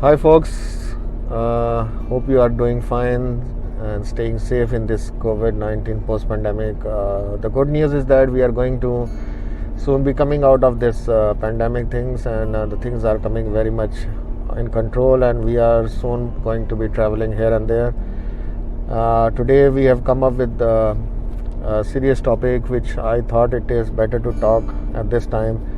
Hi, folks. Hope you are doing fine and staying safe in this COVID 19 post pandemic. The good news is that we are going to soon be coming out of this pandemic things, and the things are coming very much in control, and we are soon going to be traveling here and there. Today, we have come up with a serious topic which I thought it is better to talk at this time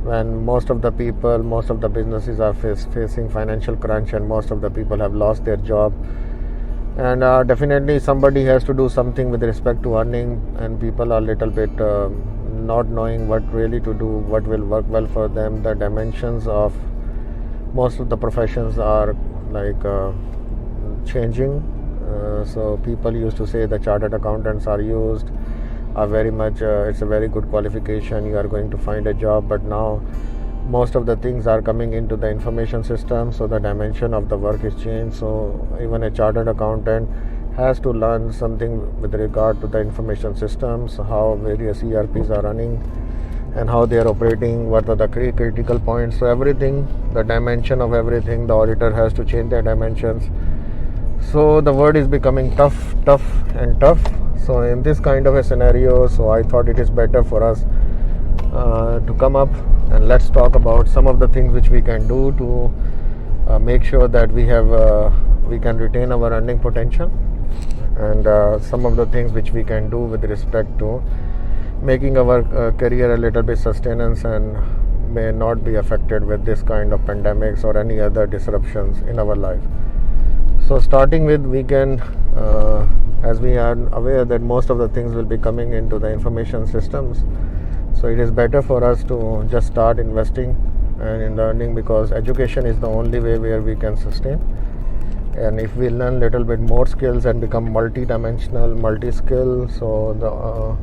when most of the people, most of the businesses are facing financial crunch, and most of the people have lost their job. And definitely somebody has to do something with respect to earning, and people are a little bit not knowing what really to do, what will work well for them. The dimensions of most of the professions are like changing. So people used to say the chartered accountants are very much it's a very good qualification, you are going to find a job. But now most of the things are coming into the information system, so the dimension of the work is changed. So even a chartered accountant has to learn something with regard to the information systems, how various ERPs are running and how they are operating, what are the critical points. So everything, the dimension of everything, the auditor has to change their dimensions. So the word is becoming tough. So in this kind of a scenario, so I thought it is better for us to come up and let's talk about some of the things which we can do to make sure that we can retain our earning potential, and some of the things which we can do with respect to making our career a little bit sustenance and may not be affected with this kind of pandemics or any other disruptions in our life. So starting with, we can as we are aware that most of the things will be coming into the information systems, so it is better for us to just start investing and in learning, because education is the only way where we can sustain. And if we learn little bit more skills and become multi-dimensional, multi-skill, so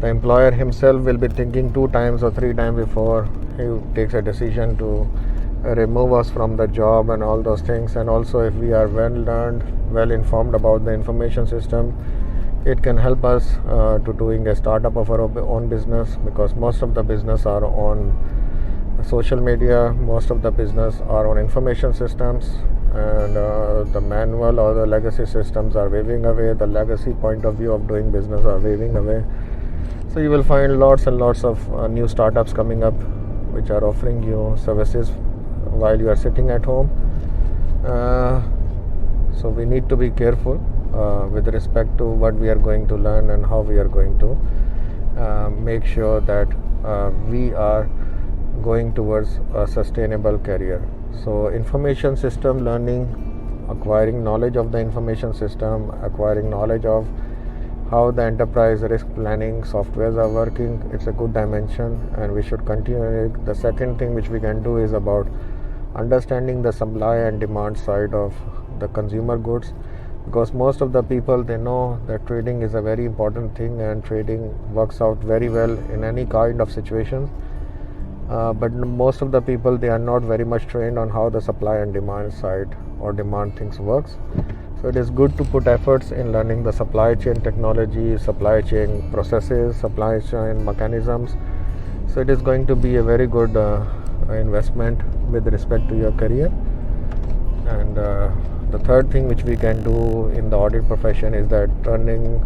the employer himself will be thinking 2 times or 3 times before he takes a decision to remove us from the job and all those things. And also, if we are well learned, well informed about the information system, it can help us to doing a startup of our own business, because most of the business are on social media, most of the business are on information systems, and the manual or the legacy systems are waving away, the legacy point of view of doing business are waving away. So you will find lots and lots of new startups coming up which are offering you services while you are sitting at home. So we need to be careful with respect to what we are going to learn and how we are going to make sure that we are going towards a sustainable career. So information system learning, acquiring knowledge of the information system, acquiring knowledge of how the enterprise risk planning softwares are working, it's a good dimension and we should continue it. The second thing which we can do is about understanding the supply and demand side of the consumer goods, because most of the people, they know that trading is a very important thing and trading works out very well in any kind of situation. But most of the people, they are not very much trained on how the supply and demand side or demand things works. So it is good to put efforts in learning the supply chain technology, supply chain processes, supply chain mechanisms. So it is going to be a very good investment with respect to your career. And the third thing which we can do in the audit profession is that turning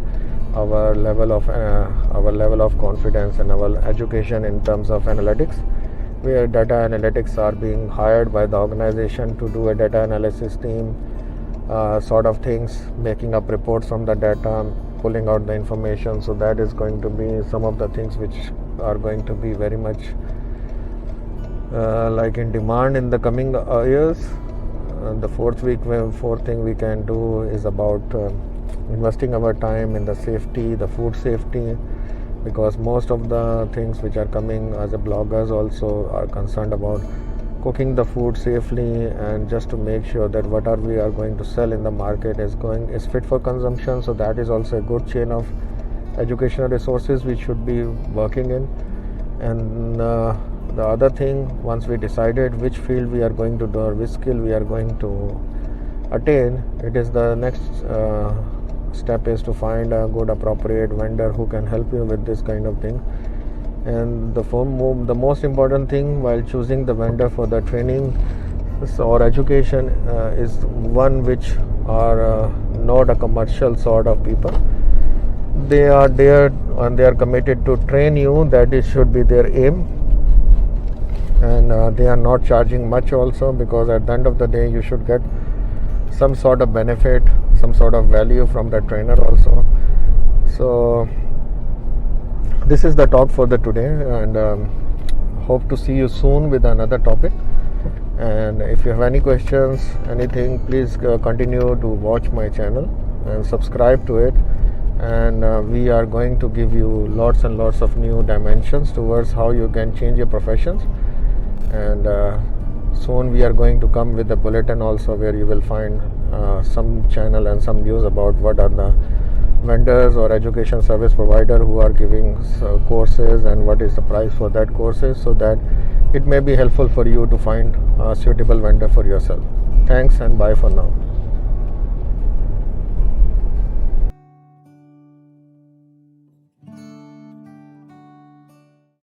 our level of confidence and our education in terms of analytics, where data analytics are being hired by the organization to do a data analysis team sort of things, making up reports from the data, pulling out the information. So that is going to be some of the things which are going to be very much like in demand in the coming years. The fourth thing we can do is about investing our time in the safety, the food safety, because most of the things which are coming as a bloggers also are concerned about cooking the food safely, and just to make sure that whatever we are going to sell in the market is fit for consumption. So that is also a good chain of educational resources we should be working in. And the other thing, once we decided which field we are going to do or which skill we are going to attain, it is the next step is to find a good appropriate vendor who can help you with this kind of thing. And the most important thing while choosing the vendor for the training So our education is one which are not a commercial sort of people. They are there and they are committed to train you. That it should be their aim. And they are not charging much also, because at the end of the day you should get some sort of benefit, some sort of value from the trainer also. So this is the talk for the today, and hope to see you soon with another topic. And if you have any questions, anything, please continue to watch my channel and subscribe to it. And we are going to give you lots and lots of new dimensions towards how you can change your professions. And soon we are going to come with a bulletin also, where you will find some channel and some news about what are the vendors or education service provider who are giving courses and what is the price for that courses, so that it may be helpful for you to find a suitable vendor for yourself. Thanks and bye for now.